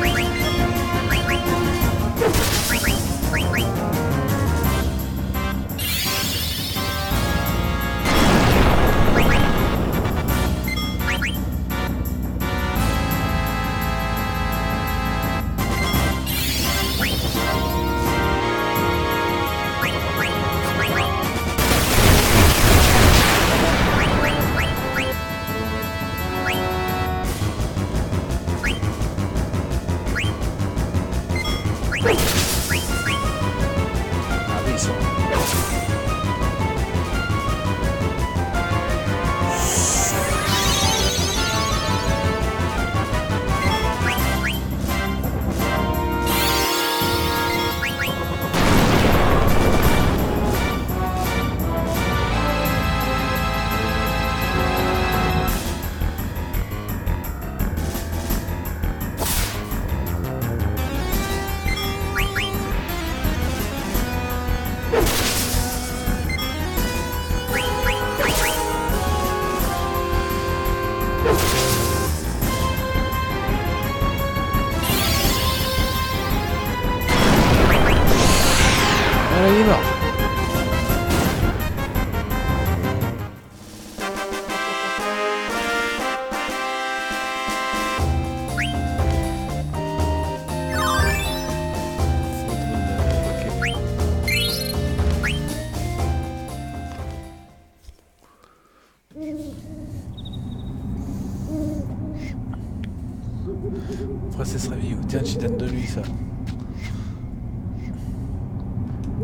mort. Princesse Réveillou. Tiens, tu donnes de lui ça.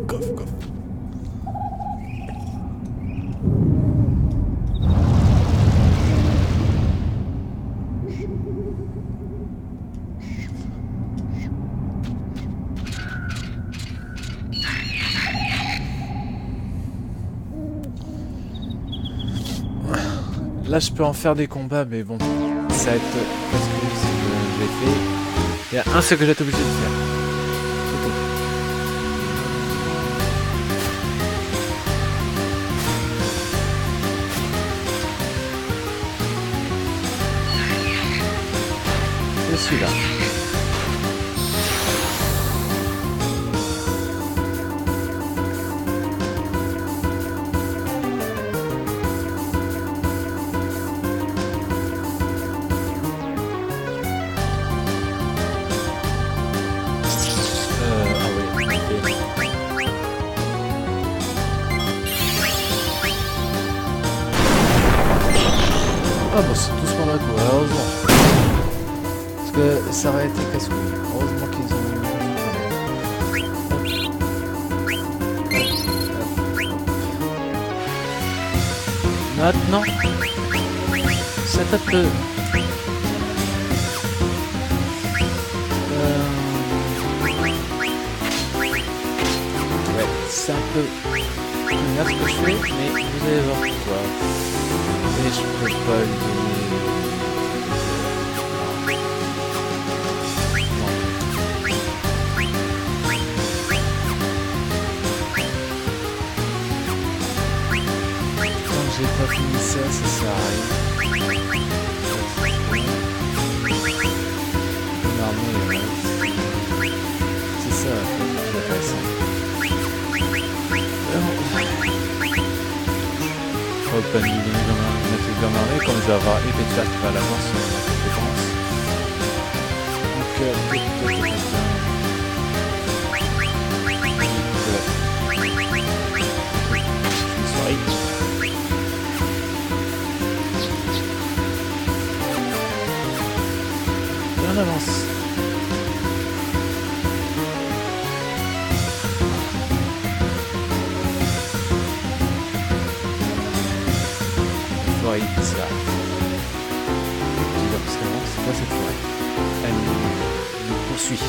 Coff, coff. Là, je peux en faire des combats, mais bon, ça va être parce que je l'ai fait. Il y a un seul que j'ai été obligé de faire. C'est tout. C'est celui-là. Ah bon, c'est tout ce qu'on a quoi, heureusement. Parce que ça aurait été casse-couille. Heureusement qu'ils ont... Maintenant, ça tape le... Ouais, c'est un peu... C'est ce que je fais, mais vous allez voir pourquoi. Et je peux pas lui donner... Tant que j'ai pas fini ça, ça sert à rien. Une armée, c'est ça, c'est intéressant. Faut pas lui donner mettre le armée quand il va avoir épée de fer qui va l'avoir sur la compétence. Donc, on avance. Forêt, c'est là. Tu vois parce qu'avant, c'est pas cette forêt. Elle nous poursuit.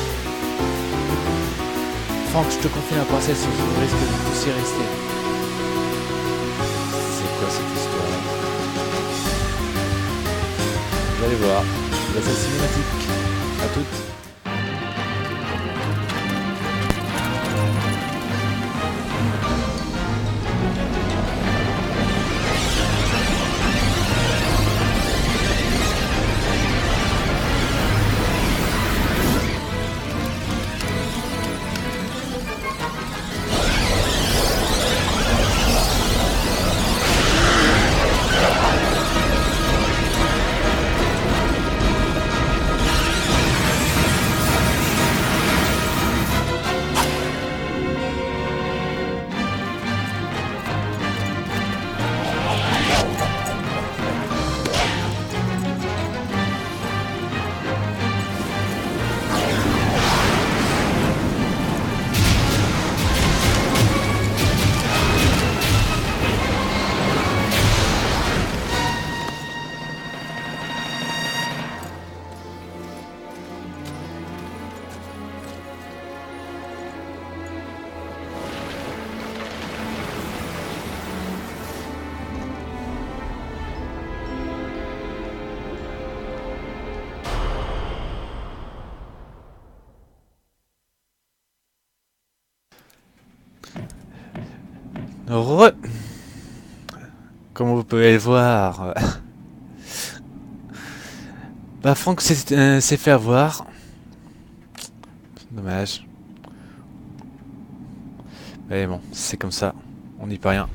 Franck, je te confie la princesse, je risque de tous y rester. C'est quoi cette histoire? Vous allez voir. La scène cinématique. À toutes. Comme vous pouvez le voir, bah Franck s'est fait avoir. Dommage. Mais bon, c'est comme ça, on n'y peut rien.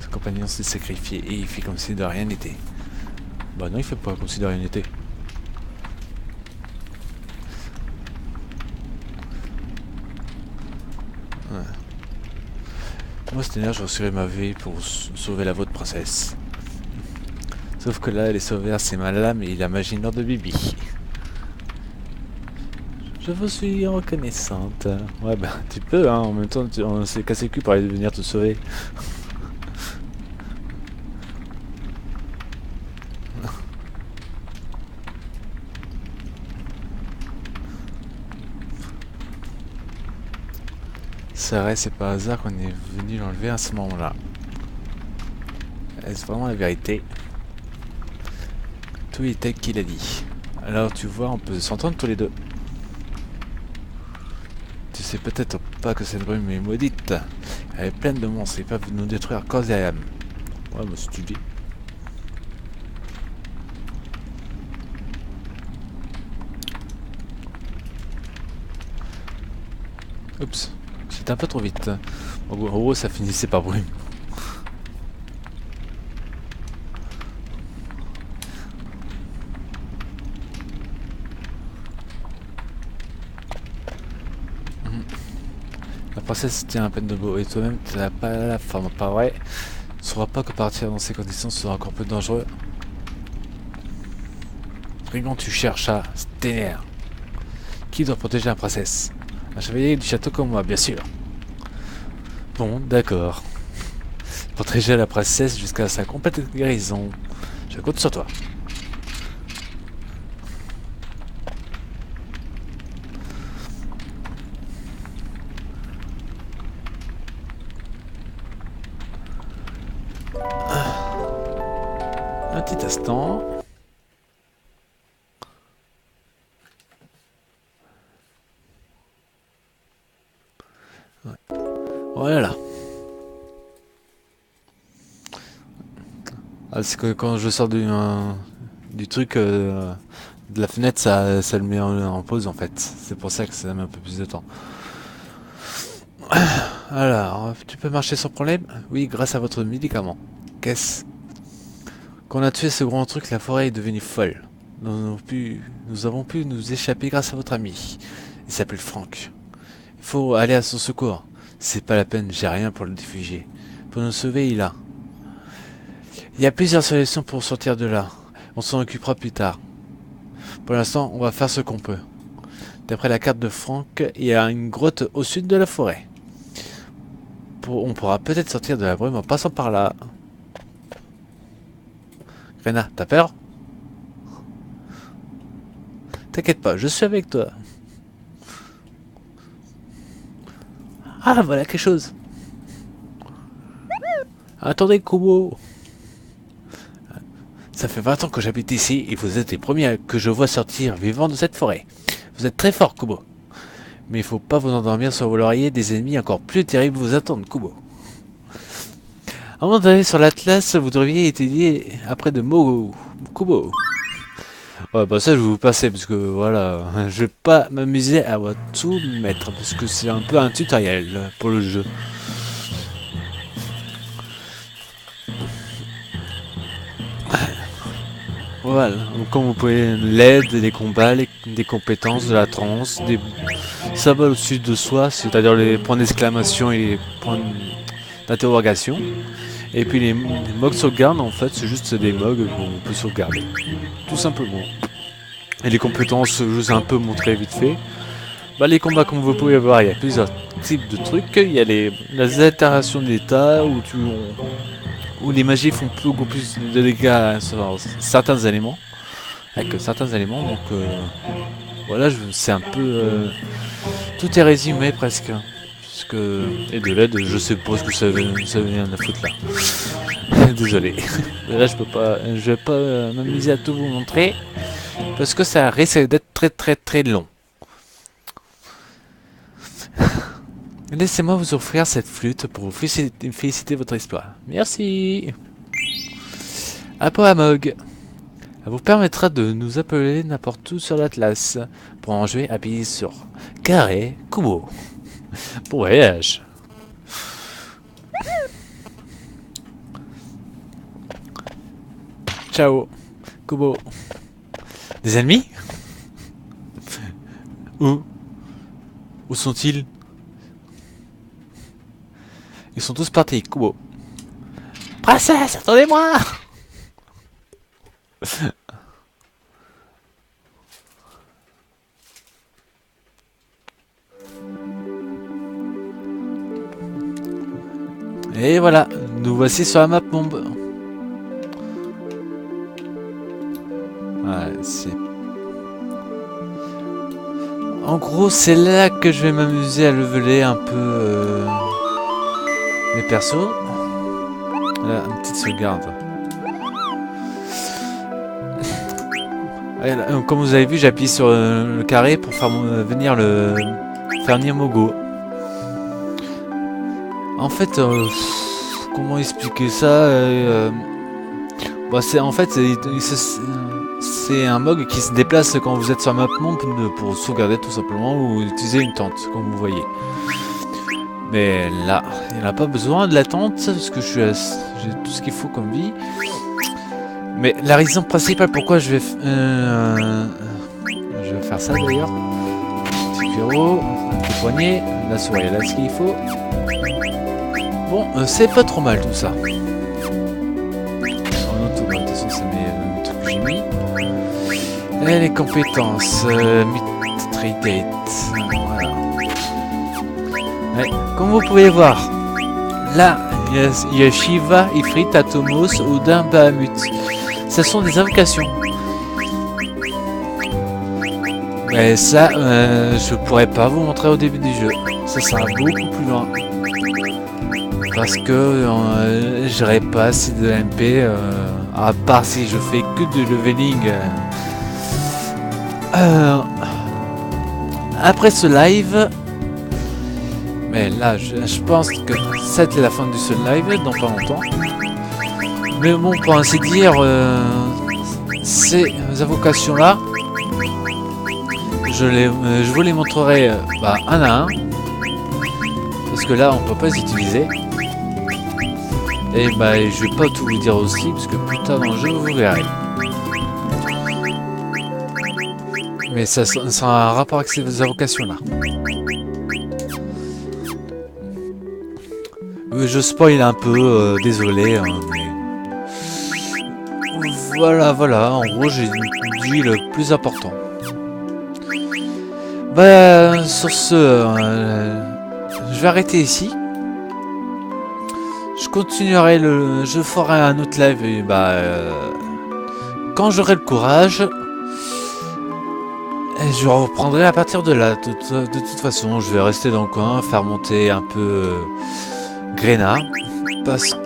Son compagnon s'est sacrifié et il fait comme si de rien n'était. Bah non, il fait pas comme si de rien n'était. Ouais. Moi, cette année, je risquerai ma vie pour sauver la vôtre, princesse. Sauf que là, elle est sauvée à ses malades et la magie nord de Bibi. Je vous suis reconnaissante. Ouais, bah, tu peux, hein. En même temps, on s'est cassé le cul pour aller venir te sauver. C'est vrai, c'est pas hasard qu'on est venu l'enlever à ce moment-là. Est-ce vraiment la vérité? Tout est tel qu'il a dit. Alors tu vois, on peut s'entendre tous les deux. Tu sais peut-être pas que cette brume est maudite. Elle est pleine de monstres, ils peuvent nous détruire corps et âme. Ouais, mais si tu dis. Oups, c'était un peu trop vite. En gros, ça finissait par brume. La princesse tient à peine debout et toi-même tu n'as pas la forme, pas vrai? Tu ne sauras pas que partir dans ces conditions sera encore plus dangereux. Brigand, tu cherches à Stener. Qui doit protéger la princesse? Un chevalier du château comme moi, bien sûr. Bon, d'accord. Protéger la princesse jusqu'à sa complète guérison. Je compte sur toi. Un petit instant. Ouais. Voilà. Ah, c'est que quand je sors du truc de la fenêtre, ça le met en pause en fait. C'est pour ça que ça met un peu plus de temps. Alors, tu peux marcher sans problème? Oui, grâce à votre médicament. Qu'est-ce? Quand on a tué ce grand truc, la forêt est devenue folle. Nous avons pu nous échapper grâce à votre ami. Il s'appelle Franck. Il faut aller à son secours. C'est pas la peine, j'ai rien pour le réfugier. Pour nous sauver, il a. Il y a plusieurs solutions pour sortir de là. On s'en occupera plus tard. Pour l'instant, on va faire ce qu'on peut. D'après la carte de Franck, il y a une grotte au sud de la forêt. On pourra peut-être sortir de la brume en passant par là. Rena, t'as peur? T'inquiète pas, je suis avec toi. Ah, voilà quelque chose. Attendez, Kubo. Ça fait 20 ans que j'habite ici et vous êtes les premiers que je vois sortir vivants de cette forêt. Vous êtes très fort, Kubo. Mais il faut pas vous endormir sur vos lauriers, des ennemis encore plus terribles vous attendent, Kubo. Avant d'aller sur l'Atlas, vous devriez étudier après de mots, Kubo. Ouais, bah ça je vais vous passer parce que voilà, je vais pas m'amuser à tout mettre parce que c'est un peu un tutoriel pour le jeu. Voilà, donc comme vous pouvez, l'aide, les combats, des compétences, de la transe, des symboles au-dessus de soi, c'est-à-dire les points d'exclamation et les points d'interrogation. Et puis les mogs sauvegarde, en fait, c'est juste des mogs qu'on peut sauvegarder. Tout simplement. Et les compétences, je vous ai un peu montré vite fait. Bah, les combats, comme vous pouvez voir, il y a plusieurs types de trucs. Il y a les altérations d'état, où les magies font beaucoup plus de dégâts sur certains éléments. Avec certains éléments, donc voilà, c'est un peu... tout est résumé presque. Et de l'aide, je sais pas ce que ça vient de foutre là. Désolé. Là, je vais pas m'amuser à tout vous montrer. Parce que ça risque d'être très très très long. Laissez-moi vous offrir cette flûte pour vous féliciter votre exploit. Merci. Apo Amog. Elle vous permettra de nous appeler n'importe où sur l'Atlas. Pour en jouer, appuyez sur carré Kubo. Bon voyage. Ciao, Kubo. Des ennemis? Où? Où sont-ils? Ils sont tous partis, Kubo. Princesse, attendez-moi! Et voilà, nous voici sur la map bombe. Ouais, c'est... En gros, c'est là que je vais m'amuser à leveler un peu mes persos. Là, une petite sauvegarde. Ouais, là, comme vous avez vu, j'appuie sur le carré pour faire venir Mogo. En fait, comment expliquer ça bah, c'est en fait c'est un Mog qui se déplace quand vous êtes sur map monde pour sauvegarder tout simplement ou utiliser une tente, comme vous voyez. Mais là, il n'y a pas besoin de la tente parce que j'ai tout ce qu'il faut comme vie. Mais la raison principale pourquoi je vais faire ça d'ailleurs, petit cuiro, un petit poignet, la souris elle a ce qu'il faut. Bon, c'est pas trop mal tout ça. En automatisation, c'est mes trucs que j'ai mis. Et les compétences, Mitridate. Voilà. Ouais, comme vous pouvez voir, là, il y a Shiva, Ifrit, Atomos, Odin, Bahamut. Ce sont des invocations. Mais ça, je pourrais pas vous montrer au début du jeu. Ça sera beaucoup plus loin. Parce que j'aurais pas assez de MP, à part si je fais que du leveling. Après ce live, mais là je pense que c'était la fin du seul live dans pas longtemps. Mais bon, pour ainsi dire, ces invocations là, je vous les montrerai un à un. Parce que là on peut pas les utiliser. Et bah je vais pas tout vous dire aussi parce que plus tard dans le jeu vous verrez. Mais ça a un rapport avec ces invocations là. Je spoil un peu, désolé, hein, mais... Voilà, en gros j'ai dit le plus important. Bah sur ce, je vais arrêter ici. Je continuerai je ferai un autre live et quand j'aurai le courage. Et je reprendrai à partir de là. De toute façon, je vais rester dans le coin, faire monter un peu Grena. Parce que...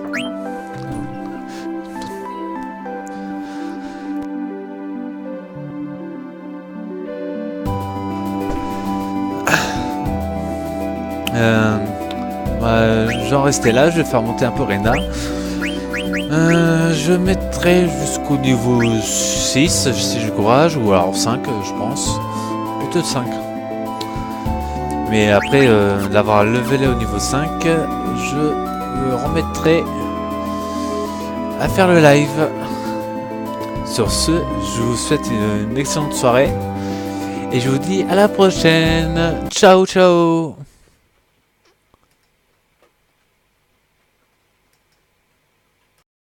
j'en restais là, je vais faire monter un peu Rena. Je mettrai jusqu'au niveau 6 si j'ai le courage, ou alors 5 je pense. Plutôt 5. Mais après l'avoir levelé au niveau 5, je me remettrai à faire le live. Sur ce, je vous souhaite une excellente soirée. Et je vous dis à la prochaine. Ciao ciao.